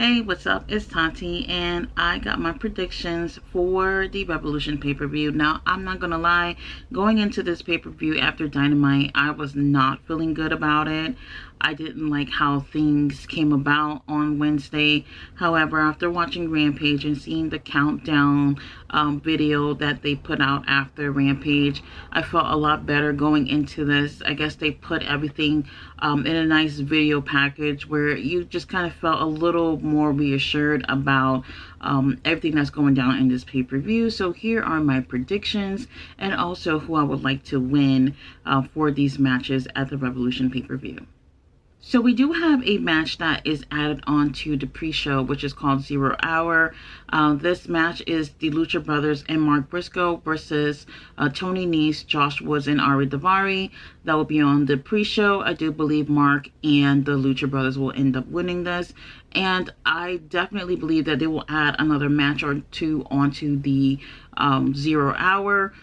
Hey, what's up? It's Tati, and I got my predictions for the Revolution pay-per-view. Now, I'm not gonna lie, going into this pay-per-view after Dynamite, I was not feeling good about it. I didn't like how things came about on Wednesday. However, after watching Rampage and seeing the countdown video that they put out after Rampage, I felt a lot better going into this. I guess they put everything in a nice video package where you just kind of felt a little more reassured about everything that's going down in this pay-per-view. So here are my predictions and also who I would like to win for these matches at the Revolution pay-per-view. So we do have a match that is added on to the pre-show, which is called 0 Hour. This match is the Lucha Brothers and Mark Briscoe versus Tony Nese, Josh Woods, and Ari Daivari. That will be on the pre-show. I do believe Mark and the Lucha Brothers will end up winning this. And I definitely believe that they will add another match or two onto the 0 Hour.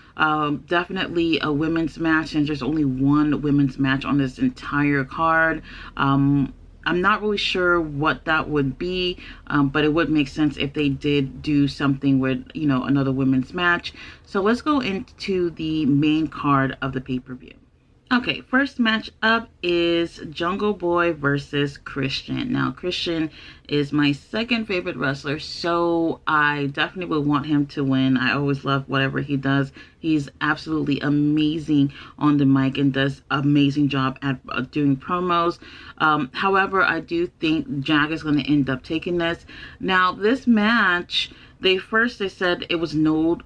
Definitely a women's match, and there's only one women's match on this entire card. I'm not really sure what that would be, but it would make sense if they did do something with, another women's match. So let's go into the main card of the pay-per-view. Okay, first match up is Jungle Boy versus Christian. Now, Christian is my second favorite wrestler, so I definitely would want him to win. I always love whatever he does. He's absolutely amazing on the mic and does an amazing job at doing promos. However, I do think Jack is going to end up taking this. Now, this match, they said it was no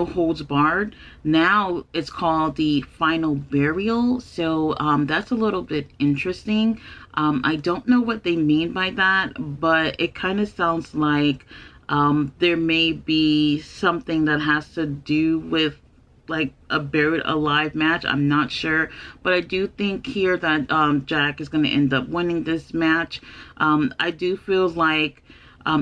holds barred. Now it's called the Final Burial, so that's a little bit interesting. I don't know what they mean by that, but it kind of sounds like there may be something that has to do with like a buried alive match. I'm not sure, but I do think here that Jack is going to end up winning this match. I do feel like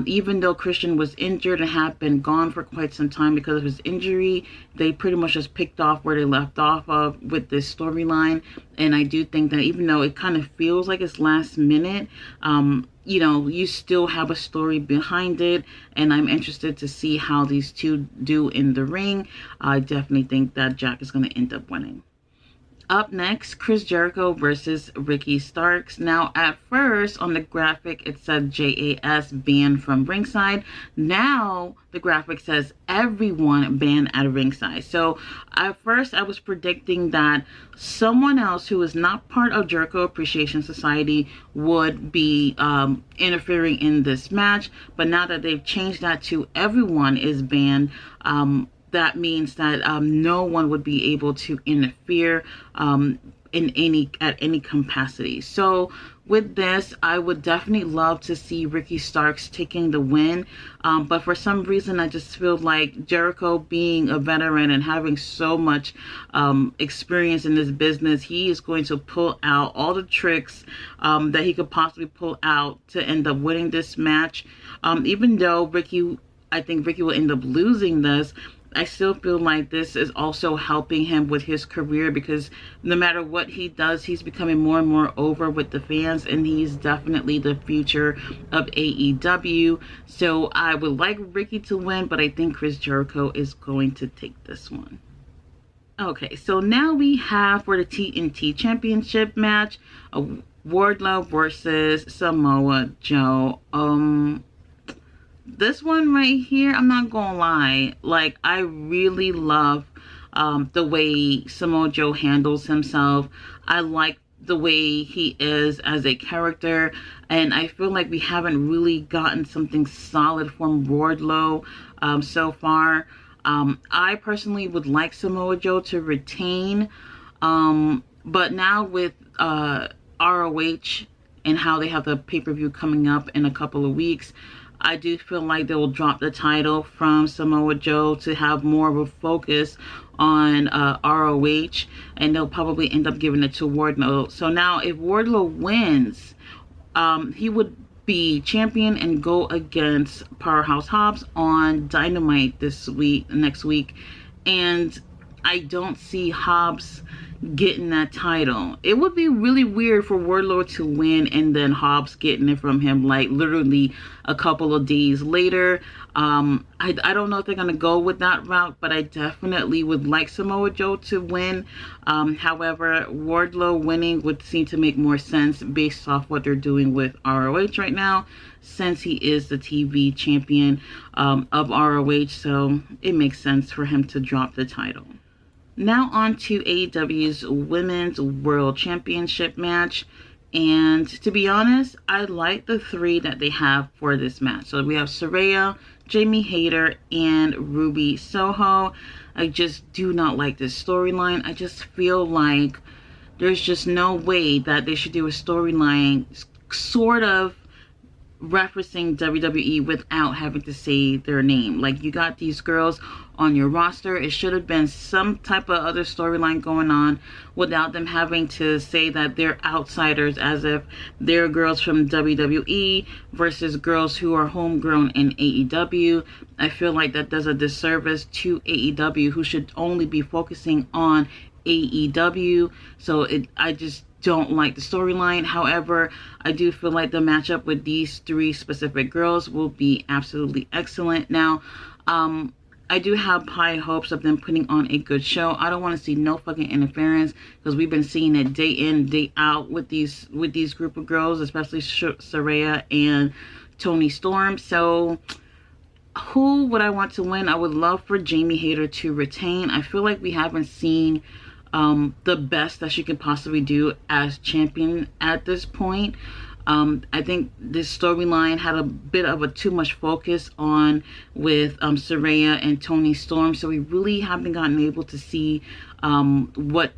even though Christian was injured and had been gone for quite some time because of his injury, they pretty much just picked off where they left off of with this storyline. And I do think that even though it kind of feels like it's last minute, you still have a story behind it. And I'm interested to see how these two do in the ring. I definitely think that Jack is going to end up winning. Up next, Chris Jericho versus Ricky Starks. Now, at first on the graphic, it said JAS banned from ringside. Now, the graphic says everyone banned at ringside. So, at first, I was predicting that someone else who is not part of Jericho Appreciation Society would be interfering in this match. But now that they've changed that to everyone is banned, that means that no one would be able to interfere at any capacity. So with this, I would definitely love to see Ricky Starks taking the win. But for some reason, I just feel like Jericho, being a veteran and having so much experience in this business, he is going to pull out all the tricks that he could possibly pull out to end up winning this match. Even though I think Ricky will end up losing this, I still feel like this is also helping him with his career, because no matter what he does, he's becoming more and more over with the fans, and he's definitely the future of AEW. So I would like Ricky to win, but I think Chris Jericho is going to take this one. Okay, so now we have for the TNT Championship match, Wardlow versus Samoa Joe. This one right here, I'm not gonna lie, like, I really love the way Samoa Joe handles himself. I like the way he is as a character, and I feel like we haven't really gotten something solid from Wardlow so far. I personally would like Samoa Joe to retain, but now with ROH and how they have the pay-per-view coming up in a couple of weeks, I do feel like they will drop the title from Samoa Joe to have more of a focus on ROH, and they'll probably end up giving it to Wardlow. So now if Wardlow wins, he would be champion and go against Powerhouse Hobbs on Dynamite next week. And I don't see Hobbs getting that title. It would be really weird for Wardlow to win and then Hobbs getting it from him like literally a couple of days later. I don't know if they're going to go with that route, but I definitely would like Samoa Joe to win. However, Wardlow winning would seem to make more sense based off what they're doing with ROH right now, since he is the TV champion of ROH, so it makes sense for him to drop the title. Now on to AEW's Women's World Championship match. And to be honest, I like the three that they have for this match. So we have Saraya, Jamie Hayter, and Ruby Soho. I just do not like this storyline. I just feel like there's just no way that they should do a storyline sort of referencing WWE without having to say their name. Like, you got these girls on your roster. It should have been some type of other storyline going on without them having to say that they're outsiders, as if they're girls from WWE versus girls who are homegrown in AEW. I feel like that does a disservice to AEW, who should only be focusing on AEW. So I just don't like the storyline. However, I do feel like the matchup with these three specific girls will be absolutely excellent. Now, I do have high hopes of them putting on a good show. I don't want to see no fucking interference, because we've been seeing it day in, day out with these group of girls, especially Saraya and Toni Storm. So who would I want to win? I would love for Jamie Hayter to retain. I feel like we haven't seen the best that she could possibly do as champion at this point. I think this storyline had a bit of a too much focus on with Saraya and Toni Storm, so we really haven't gotten able to see what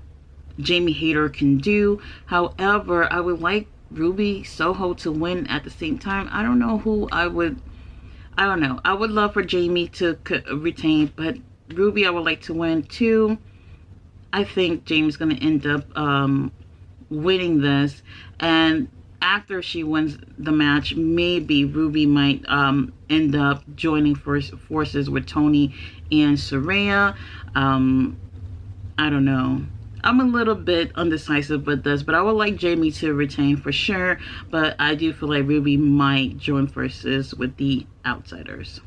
Jamie Hayter can do. However, I would like Ruby Soho to win at the same time. I don't know who I don't know. I would love for Jamie to retain, but Ruby I would like to win too. I think Jamie's going to end up winning this, and after she wins the match, maybe Ruby might end up joining forces with Toni and Saraya. I don't know. I'm a little bit undecisive with this, but I would like Jamie to retain for sure. But I do feel like Ruby might join forces with the outsiders.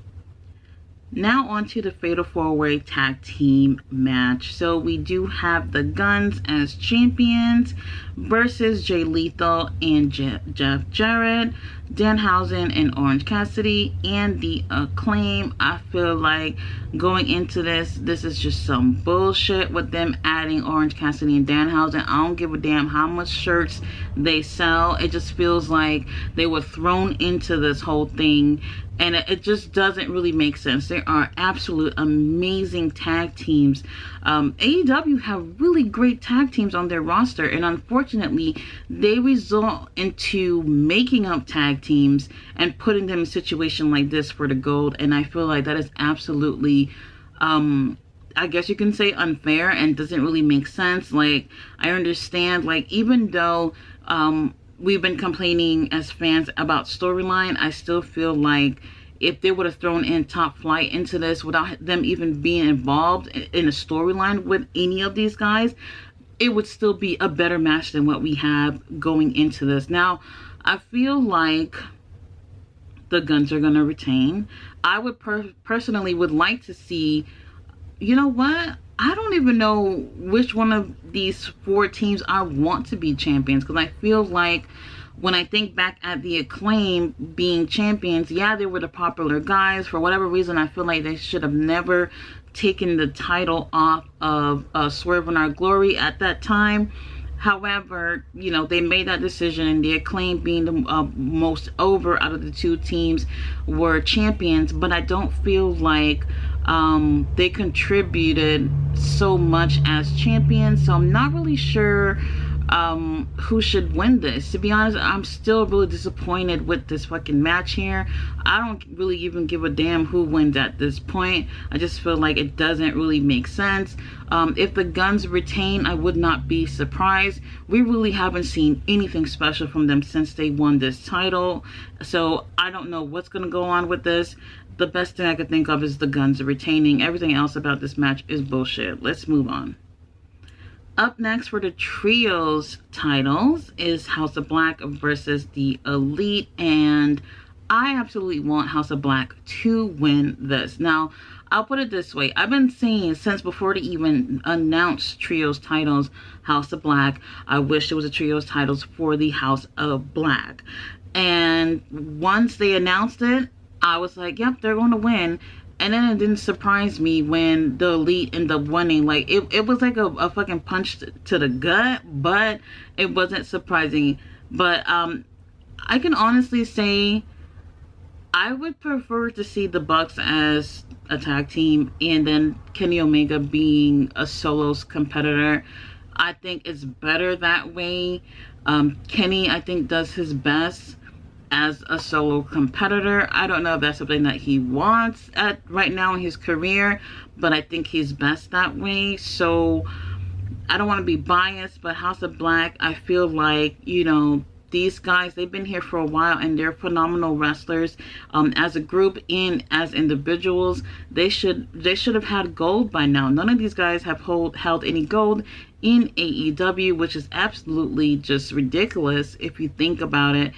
Now on to the Fatal 4-Way Tag Team match. So we do have the Guns as champions versus Jay Lethal and Jeff Jarrett, Danhausen and Orange Cassidy, and the Acclaim. I feel like going into this is just some bullshit with them adding Orange Cassidy and Danhausen. I don't give a damn how much shirts they sell. It just feels like they were thrown into this whole thing, and it just doesn't really make sense. There are absolute amazing tag teams. AEW have really great tag teams on their roster, and unfortunately they result into making up tag teams and putting them in a situation like this for the gold. And I feel like that is absolutely I guess you can say unfair and doesn't really make sense. Like, I understand, like, even though we've been complaining as fans about storyline, I still feel like if they would have thrown in Top Flight into this without them even being involved in a storyline with any of these guys, it would still be a better match than what we have going into this. Now, I feel like the Guns are going to retain. I would personally would like to see, you know what? I don't even know which one of these four teams I want to be champions, because I feel like when I think back at the Acclaim being champions, yeah, they were the popular guys. For whatever reason, I feel like they should have never taken the title off of Swerve in Our Glory at that time. However, you know, they made that decision, and the Acclaim, being the most over out of the two teams, were champions. But I don't feel like they contributed so much as champions, so I'm not really sure who should win this. To be honest, I'm still really disappointed with this fucking match here. I don't really even give a damn who wins at this point. I just feel like it doesn't really make sense. If the Guns retain, I would not be surprised. We really haven't seen anything special from them since they won this title, so I don't know what's gonna go on with this. The best thing I could think of is the Guns retaining. Everything else about this match is bullshit. Let's move on. Up next for the trios titles is House of Black versus the Elite, and I absolutely want House of Black to win this. Now, I'll put it this way. I've been saying since before they even announced trios titles, House of Black, I wish there was a trios titles for the House of Black. And once they announced it, I was like, yep, they're going to win. And then it didn't surprise me when the Elite ended up winning. Like, it was like a fucking punch to the gut, but it wasn't surprising. But I can honestly say I would prefer to see the Bucks as a tag team and then Kenny Omega being a solos competitor. I think it's better that way. Kenny, I think, does his best as a solo competitor. I don't know if that's something that he wants at right now in his career, but I think he's best that way. So I don't want to be biased, but House of Black, I feel like, you know, these guys, they've been here for a while and they're phenomenal wrestlers. As a group and as individuals, they should have had gold by now. None of these guys have held any gold in AEW, which is absolutely just ridiculous if you think about it.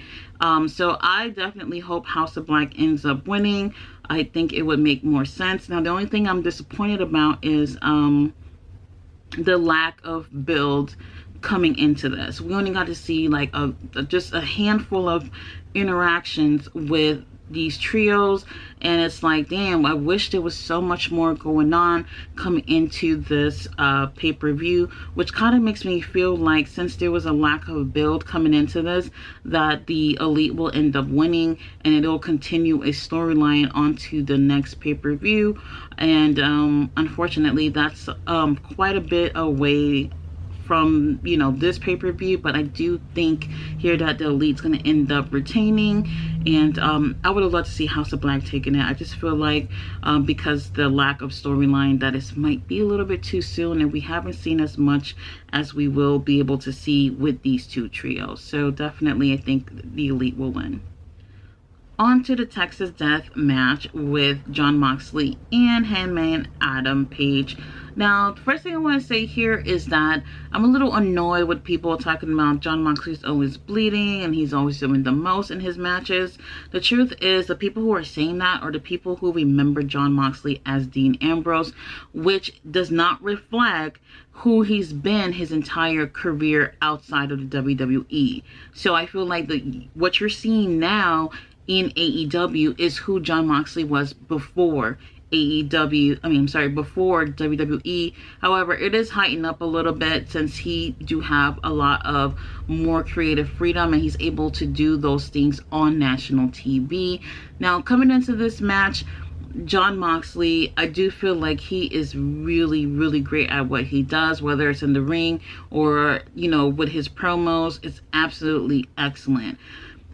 So I definitely hope House of Black ends up winning. I think it would make more sense. Now, the only thing I'm disappointed about is the lack of build coming into this. We only got to see like just a handful of interactions with these trios, and it's like, damn, I wish there was so much more going on coming into this pay-per-view, which kind of makes me feel like, since there was a lack of build coming into this, that the Elite will end up winning and it'll continue a storyline onto the next pay-per-view. And unfortunately, that's quite a bit away from, you know, this pay-per-view, but I do think here that the Elite's going to end up retaining, and I would have loved to see House of Black taking it. I just feel like because the lack of storyline, that it might be a little bit too soon, and we haven't seen as much as we will be able to see with these two trios. So definitely I think the Elite will win. On to the Texas Death match with Jon Moxley and Hangman Adam Page. Now, the first thing I want to say here is that I'm a little annoyed with people talking about Jon Moxley's always bleeding and he's always doing the most in his matches. The truth is, the people who are saying that are the people who remember Jon Moxley as Dean Ambrose, which does not reflect who he's been his entire career outside of the WWE. So I feel like what you're seeing now in AEW is who Jon Moxley was before before WWE. However, it is heightened up a little bit since he do have a lot of more creative freedom and he's able to do those things on national TV. Now, coming into this match, Jon Moxley, I do feel like he is really, really great at what he does, whether it's in the ring or, you know, with his promos. It's absolutely excellent.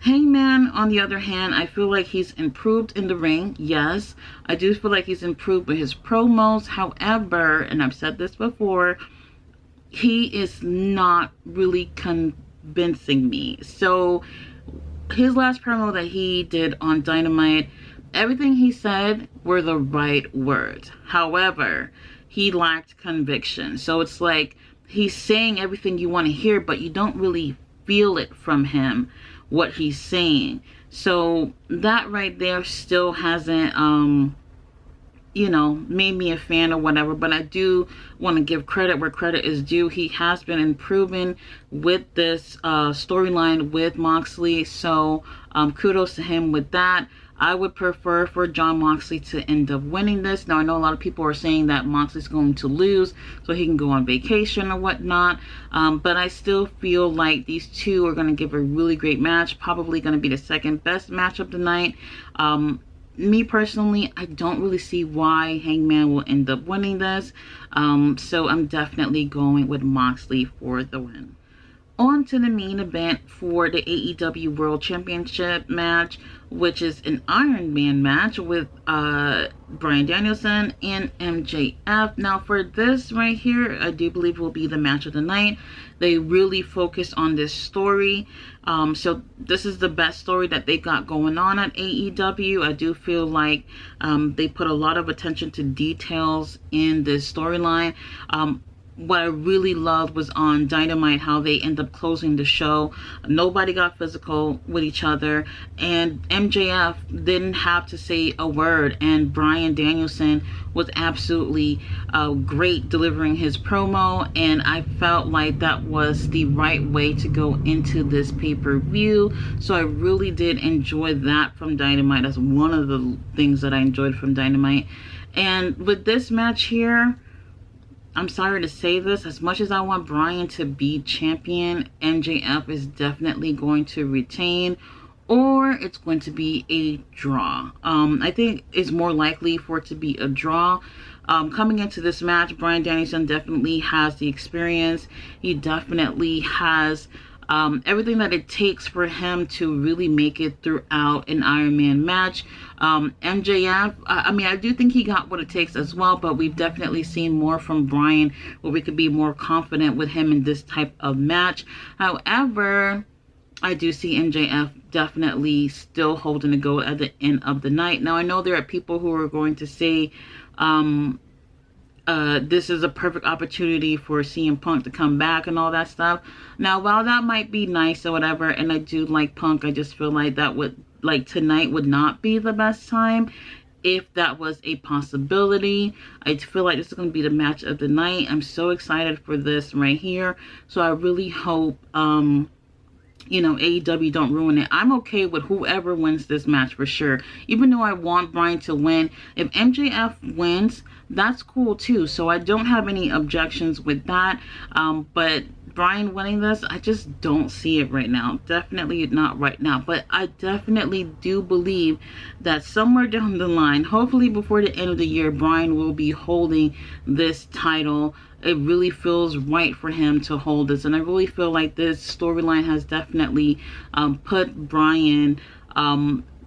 Hangman, on the other hand, I feel like he's improved in the ring. Yes, I do feel like he's improved with his promos. However, and I've said this before, he is not really convincing me. So his last promo that he did on Dynamite, everything he said were the right words. However, he lacked conviction. So it's like he's saying everything you want to hear, but you don't really feel it from him, what he's saying. So that right there still hasn't you know, made me a fan or whatever, but I do want to give credit where credit is due. He has been improving with this storyline with Moxley, so kudos to him with that. I would prefer for Jon Moxley to end up winning this. Now, I know a lot of people are saying that Moxley's going to lose so he can go on vacation or whatnot. But I still feel like these two are going to give a really great match. Probably going to be the second best match of the night. Me personally, I don't really see why Hangman will end up winning this. So I'm definitely going with Moxley for the win. On to the main event for the AEW World Championship match, which is an Iron Man match with Bryan Danielson and MJF. Now, for this right here, I do believe will be the match of the night. They really focus on this story. So this is the best story that they got going on at AEW. I do feel like they put a lot of attention to details in this storyline. what I really loved was on Dynamite how they end up closing the show. Nobody got physical with each other, and MJF didn't have to say a word, and Bryan Danielson was absolutely great delivering his promo, and I felt like that was the right way to go into this pay-per-view. So I really did enjoy that from Dynamite. That's one of the things that I enjoyed from Dynamite. And with this match here, I'm sorry to say this, as much as I want Bryan to be champion, MJF is definitely going to retain, or it's going to be a draw. I think it's more likely for it to be a draw. Coming into this match, Bryan Danielson definitely has the experience. He definitely has everything that it takes for him to really make it throughout an Iron Man match. MJF, I mean, I do think he got what it takes as well, but we've definitely seen more from Bryan where we could be more confident with him in this type of match. However, I do see MJF definitely still holding the gold at the end of the night. Now, I know there are people who are going to say, this is a perfect opportunity for CM Punk to come back and all that stuff. Now, while that might be nice or whatever, and I do like Punk, I just feel like that would, like, tonight would not be the best time if that was a possibility. I feel like this is going to be the match of the night. I'm so excited for this right here. So I really hope, you know, AEW don't ruin it. I'm okay with whoever wins this match for sure. Even though I want Bryan to win, if MJF wins, that's cool too. So I don't have any objections with that. But Bryan winning this, I just don't see it right now. Definitely not right now. But I definitely do believe that somewhere down the line, hopefully before the end of the year, Bryan will be holding this title. It really feels right for him to hold this, and I really feel like this storyline has definitely put Bryan,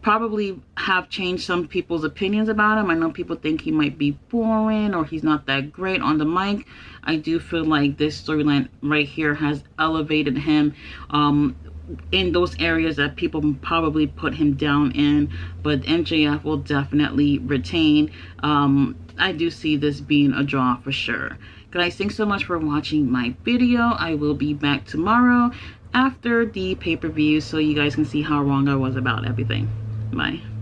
probably have changed some people's opinions about him. I know people think he might be boring or he's not that great on the mic. I do feel like this storyline right here has elevated him in those areas that people probably put him down in, but MJF will definitely retain. I do see this being a draw for sure. Guys, thanks so much for watching my video. I will be back tomorrow after the pay-per-view so you guys can see how wrong I was about everything. Bye.